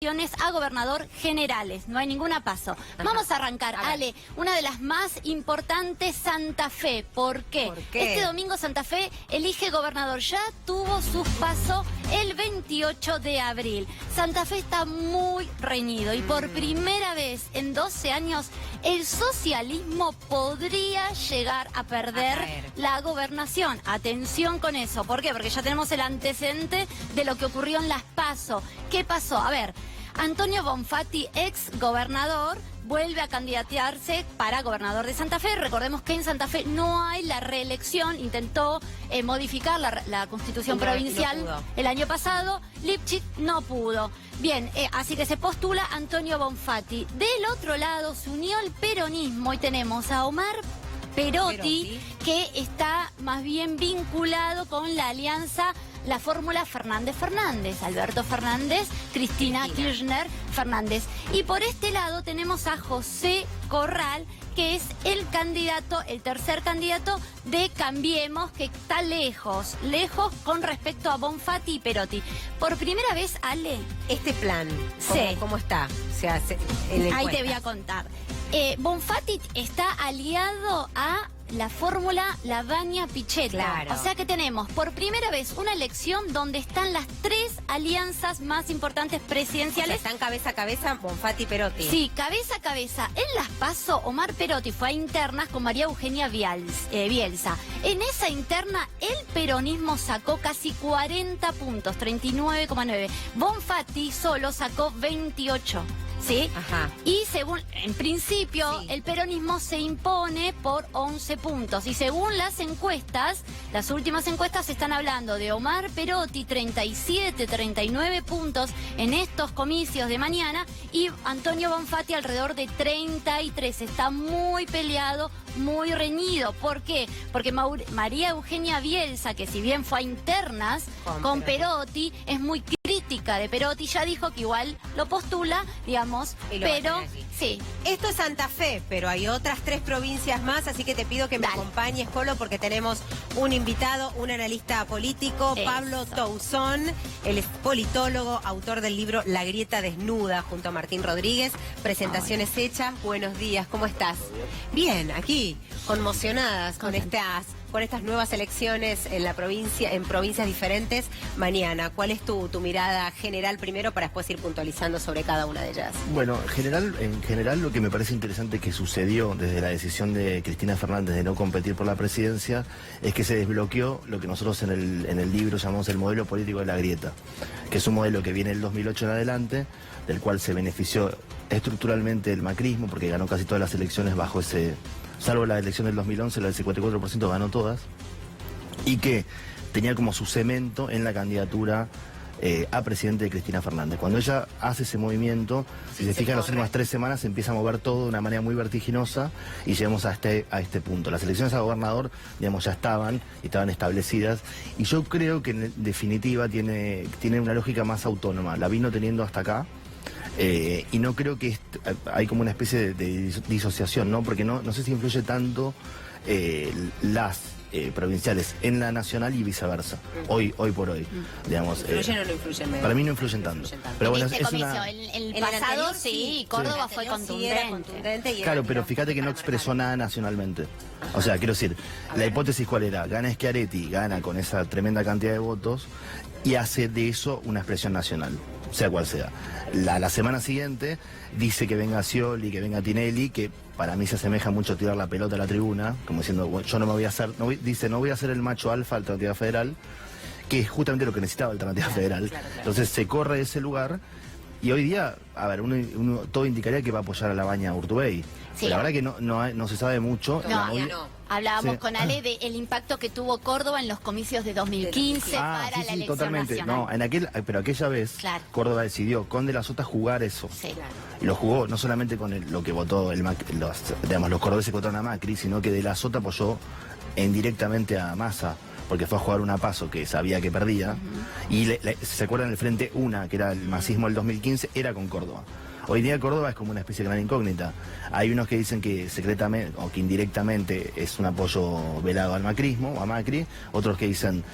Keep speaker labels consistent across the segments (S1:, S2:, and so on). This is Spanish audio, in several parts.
S1: A gobernador generales, no hay ninguna paso. Vamos a arrancar, Ale, una de las más importantes, Santa Fe. ¿Por qué?
S2: ¿Por qué?
S1: Este domingo Santa Fe elige gobernador, ya tuvo sus pasos el 28 de abril. Santa Fe está muy reñido y por primera vez en 12 años el socialismo podría llegar a perder la gobernación. Atención con eso, ¿por qué? Porque ya tenemos el antecedente de lo que ocurrió en las PASO. ¿Qué pasó? A ver, Antonio Bonfatti, ex gobernador, vuelve a candidatearse para gobernador de Santa Fe. Recordemos que en Santa Fe no hay la reelección, intentó modificar la constitución provincial el año pasado, Lipschitz no pudo. Bien, así que se postula Antonio Bonfatti. Del otro lado se unió el peronismo y tenemos a Omar Perotti, que está más bien vinculado con la alianza, la fórmula Fernández-Fernández, Alberto Fernández, Cristina Kirchner Fernández. Y por este lado tenemos a José Corral, que es el candidato, el tercer candidato de Cambiemos, que está lejos con respecto a Bonfatti y Perotti. Por primera vez, Ale,
S2: este plan, ¿cómo está? Se hace
S1: ahí te voy a contar. Bonfatti está aliado a la fórmula Lavagna-Pichetto.
S2: Claro.
S1: O sea que tenemos por primera vez una elección donde están las tres alianzas más importantes presidenciales.
S2: O sea, están cabeza a cabeza Bonfatti y Perotti.
S1: Sí, cabeza a cabeza. En las PASO, Omar Perotti fue a internas con María Eugenia Bielsa. En esa interna, el peronismo sacó casi 40 puntos, 39,9. Bonfatti solo sacó 28. ¿Sí?
S2: Ajá.
S1: Y según, en principio, el peronismo se impone por 11 puntos. Y según las encuestas, las últimas encuestas están hablando de Omar Perotti, 37, 39 puntos en estos comicios de mañana, y Antonio Bonfatti alrededor de 33. Está muy peleado, muy reñido. ¿Por qué? Porque María Eugenia Bielsa, que si bien fue a internas con Perotti, es muy crítica de Perotti, ya dijo que igual lo postula, digamos, pero sí.
S2: Esto es Santa Fe, pero hay otras 3 provincias más, así que te pido que me acompañes, Colo, porque tenemos un invitado, un analista político, Pablo Tousón. Él es politólogo, autor del libro La Grieta Desnuda, junto a Martín Rodríguez. Presentaciones hechas. Buenos días, ¿cómo estás? Bien, aquí, conmocionadas con estas nuevas elecciones en la provincia, en provincias diferentes mañana. ¿Cuál es tu mirada general primero para después ir puntualizando sobre cada una de ellas?
S3: Bueno, en general lo que me parece interesante que sucedió desde la decisión de Cristina Fernández de no competir por la presidencia es que se desbloqueó lo que nosotros en el libro llamamos el modelo político de la grieta, que es un modelo que viene del 2008 en adelante, del cual se benefició estructuralmente el macrismo porque ganó casi todas las elecciones bajo ese... Salvo la elección del 2011, la del 54% ganó todas, y que tenía como su cemento en la candidatura a presidente de Cristina Fernández. Cuando ella hace ese movimiento, si se fijan, en las últimas 3 semanas se empieza a mover todo de una manera muy vertiginosa y llegamos a este punto. Las elecciones a gobernador, digamos, ya estaban establecidas, y yo creo que en definitiva tiene una lógica más autónoma. La vino teniendo hasta acá. Y no creo que hay como una especie de disociación, ¿no? Porque no sé si influye tanto las provinciales en la nacional y viceversa, hoy por hoy, digamos.
S2: ¿Influyen o no influyen?
S3: Para mí no influyen tanto. Pero bueno,
S1: es una... El pasado anterior, sí, Córdoba fue contundente.
S3: Claro, pero fíjate que no expresó nada nacionalmente. O sea, quiero decir, la hipótesis ¿cuál era? Gana Schiaretti, gana con esa tremenda cantidad de votos y hace de eso una expresión nacional, sea cual sea. La semana siguiente dice que venga Scioli, que venga Tinelli, que para mí se asemeja mucho a tirar la pelota a la tribuna, como diciendo, bueno, yo no me voy a hacer, no voy a ser el macho alfa Alternativa Federal, que es justamente lo que necesitaba Alternativa Federal. Entonces se corre de ese lugar, y hoy día, a ver, uno todo indicaría que va a apoyar a Lavagna Urtubey. Pero la verdad que no se sabe mucho.
S1: Hablábamos con Ale del impacto que tuvo Córdoba en los comicios de 2015 para la elección
S3: totalmente.
S1: nacional.
S3: Pero aquella vez Córdoba decidió con De la Sota jugar eso. Y lo jugó no solamente con lo que votó los cordobeses que votaron a Macri, sino que De la Sota apoyó indirectamente a Massa, porque fue a jugar una PASO que sabía que perdía, y ¿se acuerdan? El Frente Una, que era el masismo del 2015, era con Córdoba. Hoy día Córdoba es como una especie de gran incógnita. Hay unos que dicen que secretamente o que indirectamente es un apoyo velado al macrismo o a Macri, otros que dicen,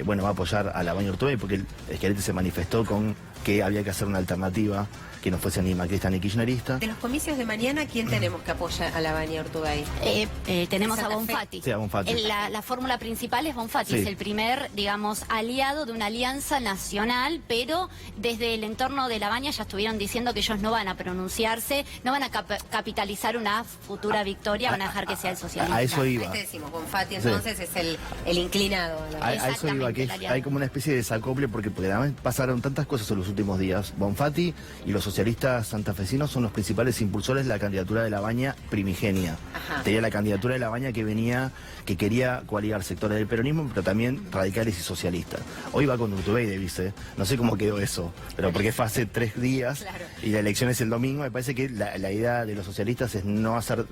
S3: bueno, va a apoyar a Lavagna Urtubey porque Schiaretti se manifestó con que había que hacer una alternativa que no fuese ni macrista ni kirchnerista.
S2: De los comicios de mañana, ¿quién tenemos que apoya a Lavagna Urtubey?
S1: Tenemos a Bonfatti.
S3: Sí, a Bonfatti.
S1: La fórmula principal es Bonfatti,
S3: Sí.
S1: es el primer, digamos, aliado de una alianza nacional, pero desde el entorno de Lavagna ya estuvieron diciendo que ellos no van a pronunciarse, no van a capitalizar una futura victoria, van a dejar que sea el socialismo.
S3: A eso iba.
S2: Ahí te decimos, Bonfatti entonces es el inclinado. ¿No?
S3: A eso iba, que hay como una especie de desacople porque además pasaron tantas cosas en los últimos días. Bonfatti y los socialistas santafesinos son los principales impulsores de la candidatura de Lavagna primigenia.
S2: Ajá.
S3: Tenía la candidatura de Lavagna que quería coaligar sectores del peronismo, pero también radicales y socialistas. Hoy va con Urtubey de vice, no sé cómo quedó eso, pero porque fue hace 3 días
S2: Claro.
S3: y la elección es el domingo. Me parece que la idea de los socialistas es no hacer,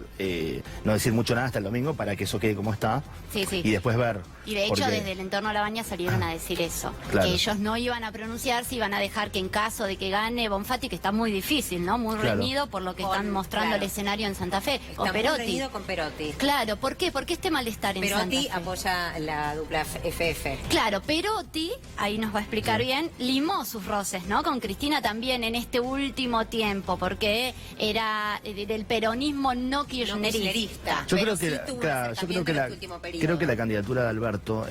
S3: no decir mucho nada hasta el domingo para que eso quede como está.
S1: Sí, sí.
S3: Y después ver.
S1: Y de hecho
S3: porque-
S1: desde el entorno de Lavagna salieron a decir eso,
S3: Claro.
S1: que ellos no iban a pronunciarse, iban a dejar que en caso de que gane Bonfatti, que está muy difícil, ¿no? Muy
S3: Claro.
S1: reñido por lo que
S2: Con-
S1: están mostrando
S2: claro.
S1: el escenario en Santa Fe,
S2: Está
S1: o
S2: muy
S1: Perotti.
S2: reñido con Perotti.
S1: Claro, ¿por qué? ¿Por qué este malestar en Santa
S2: Perotti
S1: Fe?
S2: apoya la dupla FF.
S1: Claro, Perotti, ahí nos va a explicar bien, limó sus roces, ¿no? Con Cristina también en este último tiempo, porque era del peronismo no kirchnerista.
S3: Yo
S2: Pero
S3: creo que,
S2: sí tuvo un
S3: creo
S2: acercamiento
S3: que
S2: en
S3: la,
S2: este último periodo.
S3: creo que la candidatura de Alberto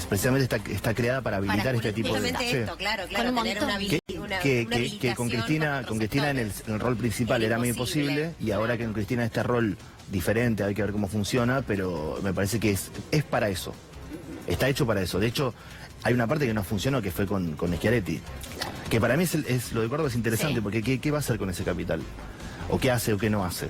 S3: precisamente está creada para habilitar este tipo de.
S2: Justamente
S3: Sí.
S2: esto, claro,
S1: Con un
S2: tener una,
S1: montón.
S3: Que con Cristina en el rol principal era muy imposible y ahora que con Cristina este rol diferente hay que ver cómo funciona, pero me parece que es para eso, está hecho para eso. De hecho, hay una parte que no funcionó que fue con Schiaretti, que para mí lo de Córdoba es interesante
S1: Sí.
S3: porque ¿qué va a hacer con ese capital? ¿O qué hace o qué no hace?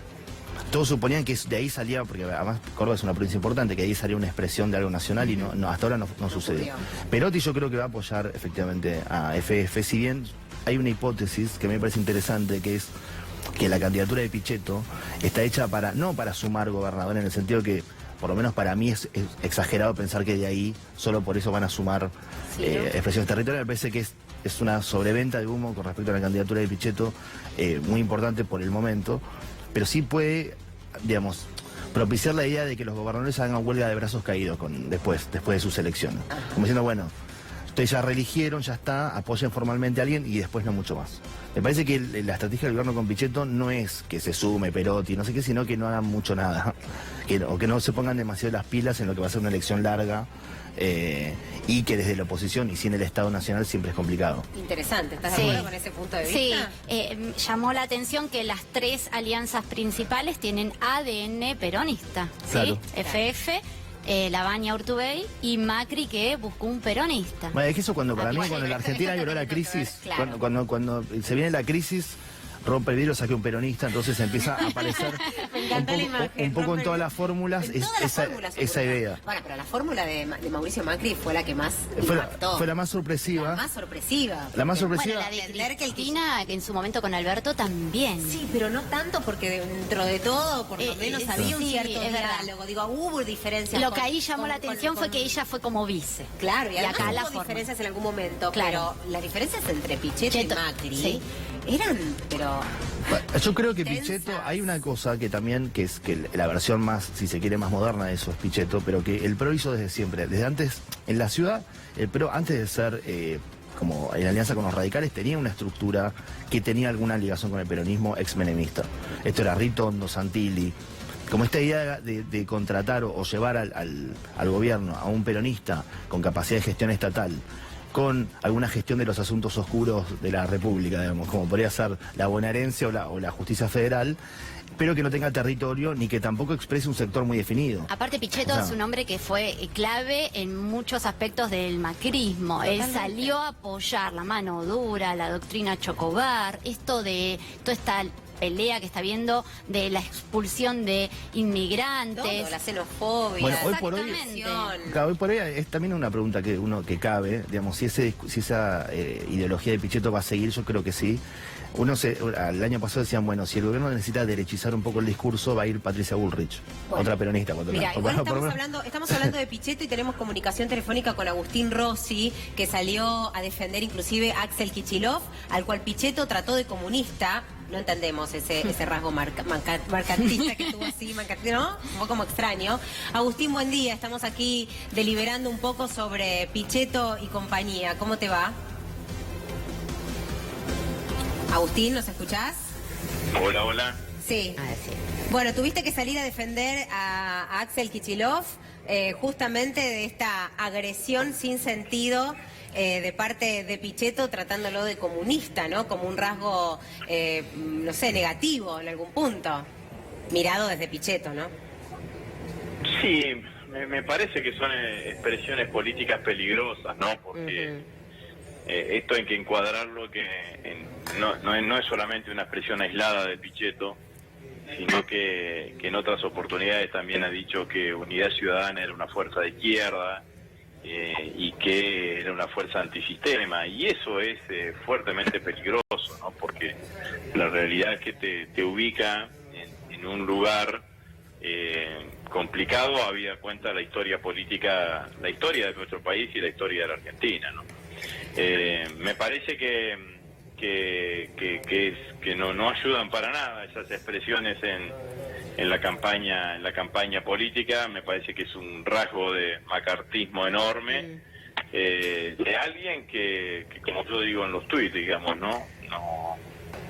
S3: Todos suponían que de ahí salía, porque además Córdoba es una provincia importante, que de ahí salía una expresión de algo nacional y no hasta ahora no sucedió. Perotti yo creo que va a apoyar efectivamente a FF, si bien hay una hipótesis que me parece interesante, que es que la candidatura de Pichetto está hecha no para sumar gobernador, en el sentido que, por lo menos para mí es exagerado pensar que de ahí, solo por eso van a sumar
S1: Sí, ¿no?
S3: expresiones territoriales. Me parece que es una sobreventa de humo con respecto a la candidatura de Pichetto, muy importante por el momento, pero sí puede, digamos, propiciar la idea de que los gobernadores hagan huelga de brazos caídos después de sus elecciones. Como diciendo, bueno, ustedes ya reeligieron, ya está, apoyen formalmente a alguien y después no mucho más. Me parece que la estrategia del gobierno con Pichetto no es que se sume Perotti, no sé qué, sino que no hagan mucho nada. O que no se pongan demasiado las pilas en lo que va a ser una elección larga y que desde la oposición y sin el Estado Nacional siempre es complicado.
S2: Interesante, ¿estás de
S1: Sí.
S2: acuerdo con ese punto de vista?
S1: Sí, llamó la atención que las 3 alianzas principales tienen ADN peronista, ¿sí?
S3: Claro.
S1: FF, Lavagna Urtubey y Macri, que buscó un peronista.
S3: Bueno, es que eso cuando para mí,
S2: Bueno,
S3: cuando la
S2: esto
S3: Argentina
S2: también
S3: lloró la
S2: tiene que ver,
S3: crisis,
S2: claro.
S3: cuando se viene la crisis, rompe el vidrio, saque un peronista, entonces empieza a aparecer
S2: Me encanta la imagen,
S3: un poco
S2: rompe
S3: en
S2: el
S3: todas las fórmulas
S2: En todas las fórmulas
S3: esa
S2: ocurrió.
S3: idea.
S2: Bueno, pero la fórmula de Mauricio Macri fue la que más impactó.
S3: Fue la más sorpresiva.
S2: La más sorpresiva.
S3: La más
S2: Porque-
S3: sorpresiva.
S1: Bueno, la de
S2: Entender que el
S1: Cristina, que en su momento con Alberto también.
S2: Sí, pero no tanto porque dentro de todo, por lo menos había un
S1: sí,
S2: cierto
S1: es verdad.
S2: diálogo. Digo, hubo diferencias.
S1: Lo
S2: con-
S1: que ahí llamó
S2: con-
S1: la atención
S2: con-
S1: fue que ella fue como vice.
S2: Claro, y además
S1: acá la
S2: hubo
S1: forma.
S2: diferencias en algún momento,
S1: Claro.
S2: pero las diferencias entre Pichetto y
S1: Pichetto,
S2: Macri
S1: sí.
S2: eran, pero...
S3: Yo creo que
S2: Tensas.
S3: Pichetto, hay una cosa que también, que es que la versión más, si se quiere, más moderna de eso es Pichetto, pero que el PRO hizo desde siempre. Desde antes, en la ciudad, el PRO, antes de ser como en alianza con los radicales, tenía una estructura que tenía alguna ligación con el peronismo ex-menemista. Esto era Ritondo, Santilli. Como esta idea de contratar o llevar al gobierno a un peronista con capacidad de gestión estatal, con alguna gestión de los asuntos oscuros de la República, digamos, como podría ser la bonaerense o la justicia federal, pero que no tenga territorio ni que tampoco exprese un sector muy definido.
S1: Aparte, Pichetto
S3: O sea,
S1: es un hombre que fue clave en muchos aspectos del macrismo. Él salió a apoyar la mano dura, la doctrina Chocobar, toda esta pelea que está viendo de la expulsión de inmigrantes.
S2: Todo, la xenofobia.
S3: Bueno, hoy por hoy-
S1: Exactamente.
S3: Claro, hoy por hoy es también una pregunta que cabe, digamos, si esa ideología de Pichetto va a seguir, yo creo que sí. El año pasado decían, bueno, si el gobierno necesita derechizar un poco el discurso, va a ir Patricia Bullrich,
S2: Bueno.
S3: otra peronista.
S2: Mira, igual
S3: por lo menos-
S2: estamos hablando de Pichetto y tenemos comunicación telefónica con Agustín Rossi, que salió a defender inclusive a Axel Kicillof, al cual Pichetto trató de comunista. No entendemos ese rasgo mercantista que tuvo así, ¿no? Un poco como extraño. Agustín, buen día. Estamos aquí deliberando un poco sobre Pichetto y compañía. ¿Cómo te va? Agustín, ¿nos escuchás?
S4: Hola, hola.
S2: Sí.
S1: Sí.
S2: Bueno, tuviste que salir a defender a Axel Kicillof justamente de esta agresión sin sentido de parte de Pichetto, tratándolo de comunista, ¿no? Como un rasgo, no sé, negativo en algún punto, mirado desde Pichetto, ¿no?
S4: Sí, me parece que son expresiones políticas peligrosas, ¿no? Porque esto hay que encuadrarlo no es solamente una expresión aislada de Pichetto, sino que en otras oportunidades también ha dicho que Unidad Ciudadana era una fuerza de izquierda y que era una fuerza antisistema, y eso es fuertemente peligroso, ¿no? Porque la realidad es que te ubica en un lugar complicado, habida cuenta la historia política, la historia de nuestro país y la historia de la Argentina, ¿no? Me parece que no ayudan para nada esas expresiones en la campaña política. Me parece que es un rasgo de macartismo enorme de alguien que, como yo digo en los tuits, digamos, no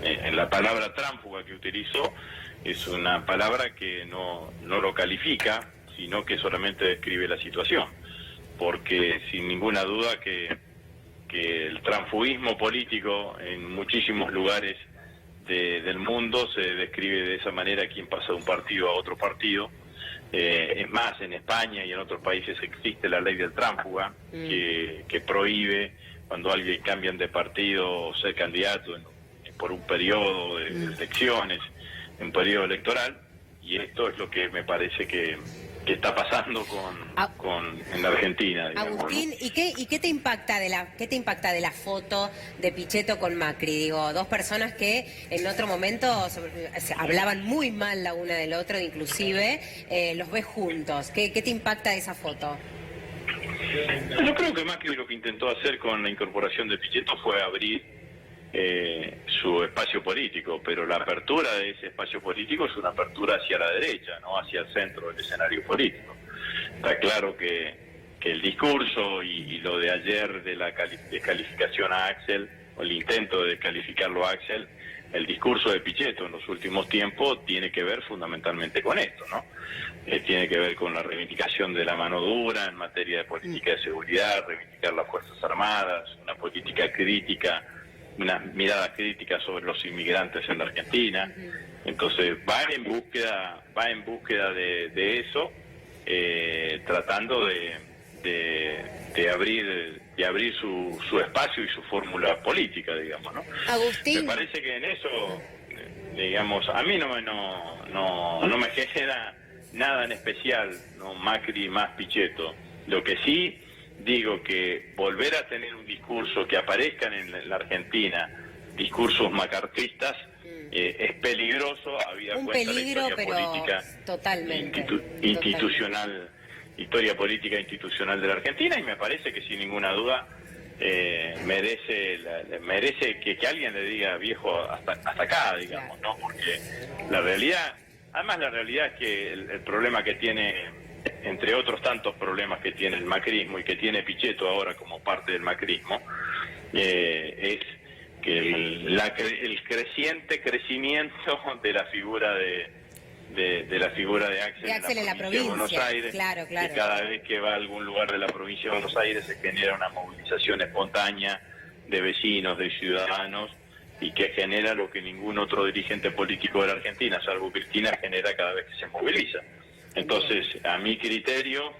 S4: en la palabra tránfuga que utilizó, es una palabra que no lo califica, sino que solamente describe la situación, porque sin ninguna duda que el transfugismo político en muchísimos lugares del mundo se describe de esa manera: quien pasa de un partido a otro partido. Es más, en España y en otros países existe la ley del tránsfuga que prohíbe, cuando alguien cambian de partido o ser candidato por un periodo de elecciones, en periodo electoral, y esto es lo que me parece que está pasando en la Argentina, digamos,
S2: Agustín,
S4: ¿no?
S2: ¿y qué te impacta de la foto de Pichetto con Macri? Digo, dos personas que en otro momento hablaban muy mal la una del otro, inclusive los ves juntos. ¿Qué te impacta de esa foto?
S4: Yo creo que Macri lo que intentó hacer con la incorporación de Pichetto fue abrir su espacio político, pero la apertura de ese espacio político es una apertura hacia la derecha, no hacia el centro del escenario político. Está claro que el discurso y lo de ayer de la descalificación a Axel, o el intento de descalificarlo a Axel, el discurso de Pichetto en los últimos tiempos tiene que ver fundamentalmente con esto, ¿no? Tiene que ver con la reivindicación de la mano dura en materia de política de seguridad, reivindicar las Fuerzas Armadas, una política crítica, una mirada crítica sobre los inmigrantes en la Argentina. Entonces va en búsqueda de eso, tratando de abrir su espacio y su fórmula política, digamos, ¿no?
S1: Agustín,
S4: Me parece que en eso, digamos, a mí no me genera nada en especial, ¿no? Macri más Pichetto. Lo que sí digo, que volver a tener un discurso, que aparezcan en la Argentina discursos macartistas, es peligroso, habida cuenta de la historia política
S2: totalmente
S4: institucional, historia política institucional de la Argentina, y me parece que sin ninguna duda merece que alguien le diga viejo hasta acá, digamos, ¿no? Porque la realidad es que el problema que tiene, entre otros tantos problemas que tiene el macrismo y que tiene Pichetto ahora como parte del macrismo, es que el creciente crecimiento de la figura de Axel en la provincia de Buenos Aires,
S2: claro.
S4: que cada vez que va a algún lugar de la provincia de Buenos Aires se genera una movilización espontánea de vecinos, de ciudadanos, y que genera lo que ningún otro dirigente político de la Argentina, salvo Cristina, genera cada vez que se moviliza. Entonces, a mi criterio,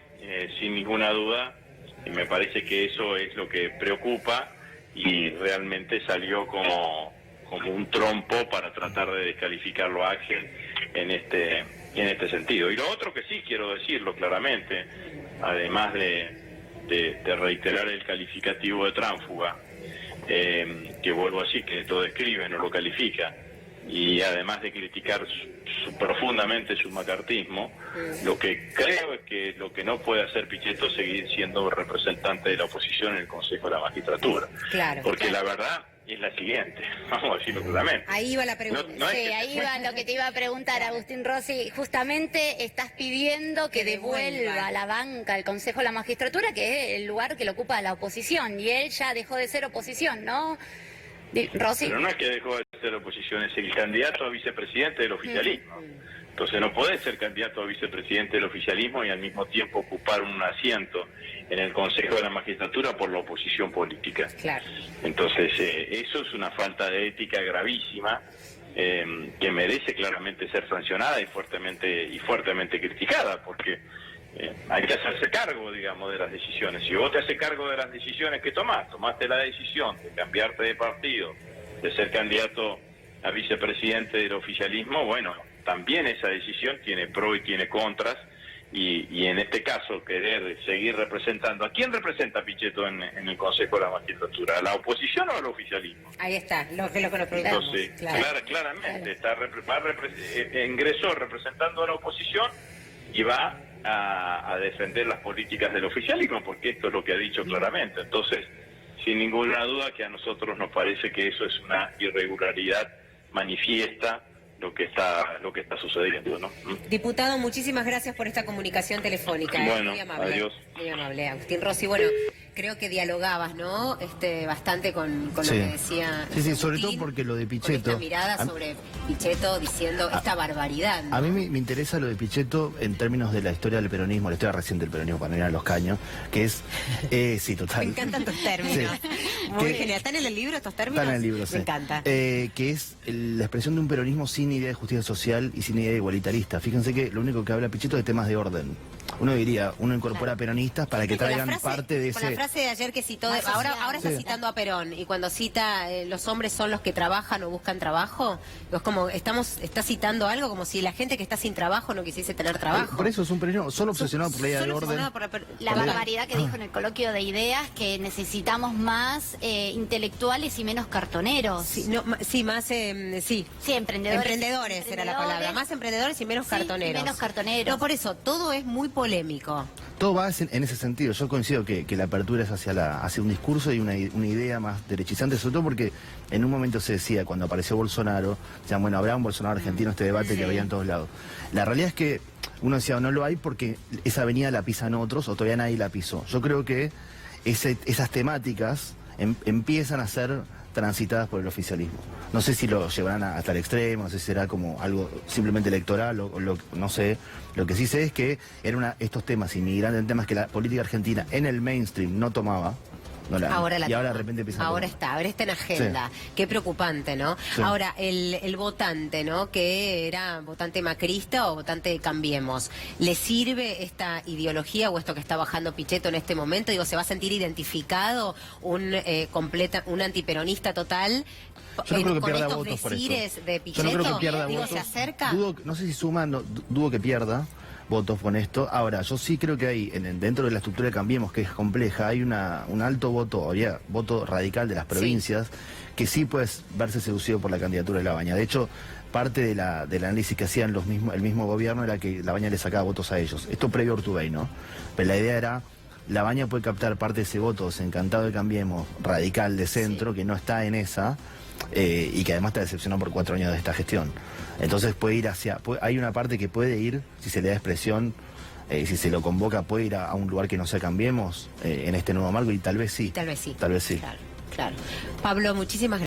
S4: sin ninguna duda, me parece que eso es lo que preocupa, y realmente salió como un trompo para tratar de descalificarlo a Axel en este sentido. Y lo otro que sí quiero decirlo claramente, además de reiterar el calificativo de tránsfuga, que vuelvo a decir que lo describe, no lo califica, y además de criticar profundamente su macartismo, lo que creo es que lo que no puede hacer Pichetto es seguir siendo representante de la oposición en el Consejo de la Magistratura.
S2: Claro,
S4: porque la verdad es la siguiente, vamos a decirlo claramente.
S2: Ahí va la pregunta.
S1: ahí va lo que te iba a preguntar, Agustín Rossi. Justamente estás pidiendo que devuelva la banca al Consejo de la Magistratura, que es el lugar que lo ocupa la oposición, y él ya dejó de ser oposición, ¿no? Rosy.
S4: Pero no es que dejó de ser oposición, es el candidato a vicepresidente del oficialismo. Entonces no podés ser candidato a vicepresidente del oficialismo y al mismo tiempo ocupar un asiento en el Consejo de la Magistratura por la oposición política.
S2: Claro.
S4: Entonces eso es una falta de ética gravísima que merece claramente ser sancionada y fuertemente criticada, porque hay que hacerse cargo, digamos, de las decisiones. Si vos te haces cargo de las decisiones que tomaste la decisión de cambiarte de partido, de ser candidato a vicepresidente del oficialismo, bueno, también esa decisión tiene pro y tiene contras, y en este caso querer seguir representando. ¿A quién representa Pichetto en el Consejo de la Magistratura? ¿A la oposición o al oficialismo?
S2: Ahí está, lo que nos preguntamos.
S4: Entonces,
S2: claro.
S4: claramente, ingresó representando a la oposición y va a defender las políticas del oficialismo, porque esto es lo que ha dicho claramente. Entonces, sin ninguna duda que a nosotros nos parece que eso es una irregularidad manifiesta lo que está sucediendo, ¿no?
S2: Diputado, muchísimas gracias por esta comunicación telefónica.
S4: Bueno,
S2: muy amable.
S4: adiós.
S2: Muy amable, Agustín Rossi. Bueno, creo que dialogabas, ¿no? Bastante con lo que decía.
S3: Sí, sobre
S2: Agustín,
S3: todo porque lo de Pichetto.
S2: Con esta mirada sobre Pichetto diciendo esta barbaridad, ¿no?
S3: A mí me interesa lo de Pichetto en términos de la historia del peronismo, la historia reciente del peronismo, para no ir a los caños, que es, sí, total.
S2: Me encantan tus términos.
S3: Sí.
S2: Muy genial. ¿Están en el libro estos términos?
S3: Están en el libro, sí.
S2: Me encanta.
S3: Que es la expresión de un peronismo sin idea de justicia social y sin idea igualitarista. Fíjense que lo único que habla Pichetto es de temas de orden. Uno diría, uno incorpora peronistas para que traigan parte de ese...
S2: Con la frase de ayer que citó, ahora está citando a Perón, y cuando cita los hombres son los que trabajan o buscan trabajo, es como está citando algo como si la gente que está sin trabajo no quisiese tener trabajo.
S3: Por eso es un peronismo solo obsesionado por la idea de orden.
S1: La barbaridad que dijo en el coloquio de ideas, que necesitamos más intelectuales y menos cartoneros.
S2: Sí, más, sí.
S1: Sí, emprendedores.
S2: Emprendedores era la palabra. Más emprendedores y menos cartoneros.
S1: Menos cartoneros.
S2: No, por eso, todo es muy polémico.
S3: Todo va en ese sentido. Yo coincido que la apertura es hacia un discurso y una idea más derechizante, sobre todo porque en un momento se decía, cuando apareció Bolsonaro, decían, bueno, habrá un Bolsonaro argentino, este debate que había en todos lados. La realidad es que uno decía, no lo hay porque esa avenida la pisan otros o todavía nadie la pisó. Yo creo que esas temáticas empiezan a ser transitadas por el oficialismo. No sé si lo llevarán hasta el extremo, no sé si será como algo simplemente electoral no sé. Lo que sí sé es que eran estos temas inmigrantes, temas que la política argentina en el mainstream no tomaba. Ahora de repente empieza
S2: ahora está en agenda. Sí. Qué preocupante, ¿no? Sí. Ahora, el votante, ¿no? Que era votante macrista o votante Cambiemos, ¿le sirve esta ideología o esto que está bajando Pichetto en este momento? Digo, ¿se va a sentir identificado un antiperonista total?
S3: Yo no creo que pierda votos por eso.
S2: De Pichetto,
S3: yo no creo que pierda
S2: votos.
S3: ¿Se
S2: acerca?
S3: No sé si suma, dudo que pierda votos con esto. Ahora, yo sí creo que hay, dentro de la estructura de Cambiemos, que es compleja, hay un alto voto radical de las provincias, que sí puede verse seducido por la candidatura de Labaña. De hecho, parte del análisis que hacían el mismo gobierno era que Labaña le sacaba votos a ellos. Esto previo a Urtubey, ¿no? Pero la idea era, Labaña puede captar parte de ese voto desencantado de Cambiemos, radical de centro, que no está en esa, y que además está decepcionado por 4 años de esta gestión. Entonces puede ir hay una parte que puede ir, si se le da expresión, si se lo convoca, puede ir a un lugar que no sea Cambiemos en este nuevo marco, y tal vez sí.
S2: Tal vez sí.
S3: Tal vez sí.
S2: Claro. Pablo, muchísimas gracias.